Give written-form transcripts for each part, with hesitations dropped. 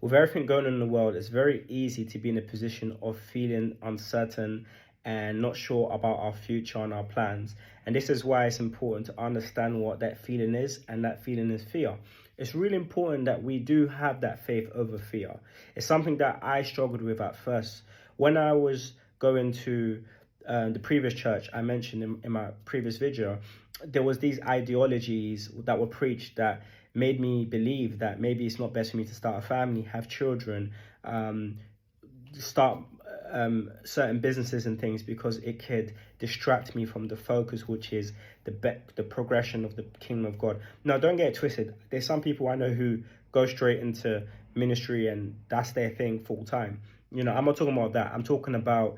with everything going on in the world, it's very easy to be in a position of feeling uncertain and not sure about our future and our plans. And this is why it's important to understand what that feeling is, and that feeling is fear. It's really important that we do have that faith over fear. It's something that I struggled with at first. When I was going to the previous church I mentioned in my previous video, there was these ideologies that were preached that made me believe that maybe it's not best for me to start a family, have children, start certain businesses and things, because it could distract me from the focus, which is the progression of the kingdom of God. Now, don't get it twisted. There's some people I know who go straight into ministry and that's their thing full time. You know, I'm not talking about that. I'm talking about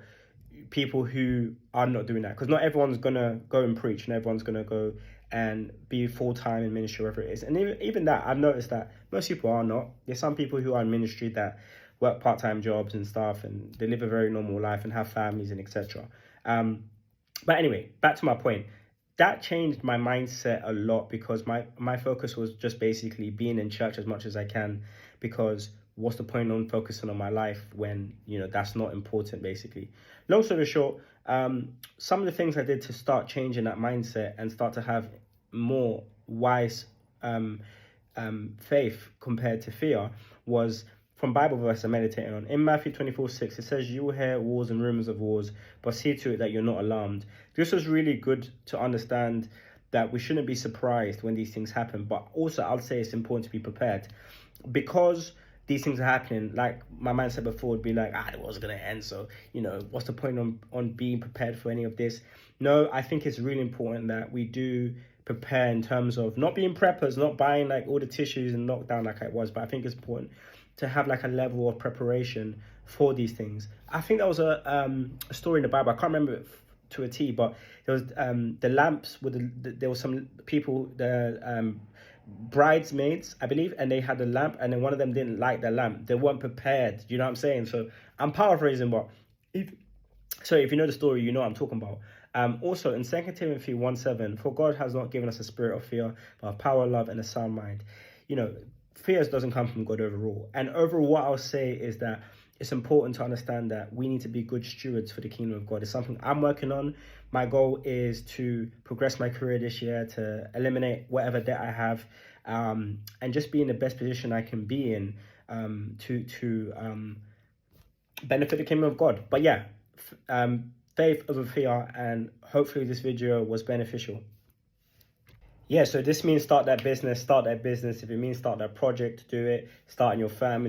people who are not doing that, because not everyone's gonna go and preach and everyone's gonna go and be full-time in ministry, wherever it is. And even that, I've noticed that most people are not. There's some people who are in ministry that work part-time jobs and stuff, and they live a very normal life and have families and etc. But anyway, back to my point. That changed my mindset a lot, because my focus was just basically being in church as much as I can, because what's the point on focusing on my life when, you know, that's not important, basically. Long story short, some of the things I did to start changing that mindset and start to have more wise faith compared to fear was from Bible verse I'm meditating on. In Matthew 24:6, it says, "You will hear wars and rumors of wars, but see to it that you're not alarmed." This was really good to understand that we shouldn't be surprised when these things happen, but also I'll say it's important to be prepared, because these things are happening. Like my mindset before would be like, the world's gonna end, so, you know, what's the point on being prepared for any of this? No, I think it's really important that we do prepare in terms of not being preppers, not buying like all the tissues and lockdown like I was, but I think it's important to have like a level of preparation for these things. I think that was a story in the Bible. I can't remember it to a T, but there was the lamps with there was some people, the bridesmaids, I believe, and they had a lamp, and then one of them didn't light the lamp. They weren't prepared. You know what I'm saying? So I'm paraphrasing, but if you know the story, you know what I'm talking about. Also in 2 Timothy 1:7, "For God has not given us a spirit of fear, but of power, love, and a sound mind." You know, fear doesn't come from God overall. And overall, what I'll say is that it's important to understand that we need to be good stewards for the kingdom of God. It's something I'm working on. My goal is to progress my career this year, to eliminate whatever debt I have, and just be in the best position I can be in, to benefit the kingdom of God. But yeah, faith over fear, and hopefully this video was beneficial. Yeah, so this means start that business. If it means start that project, do it. Starting your family.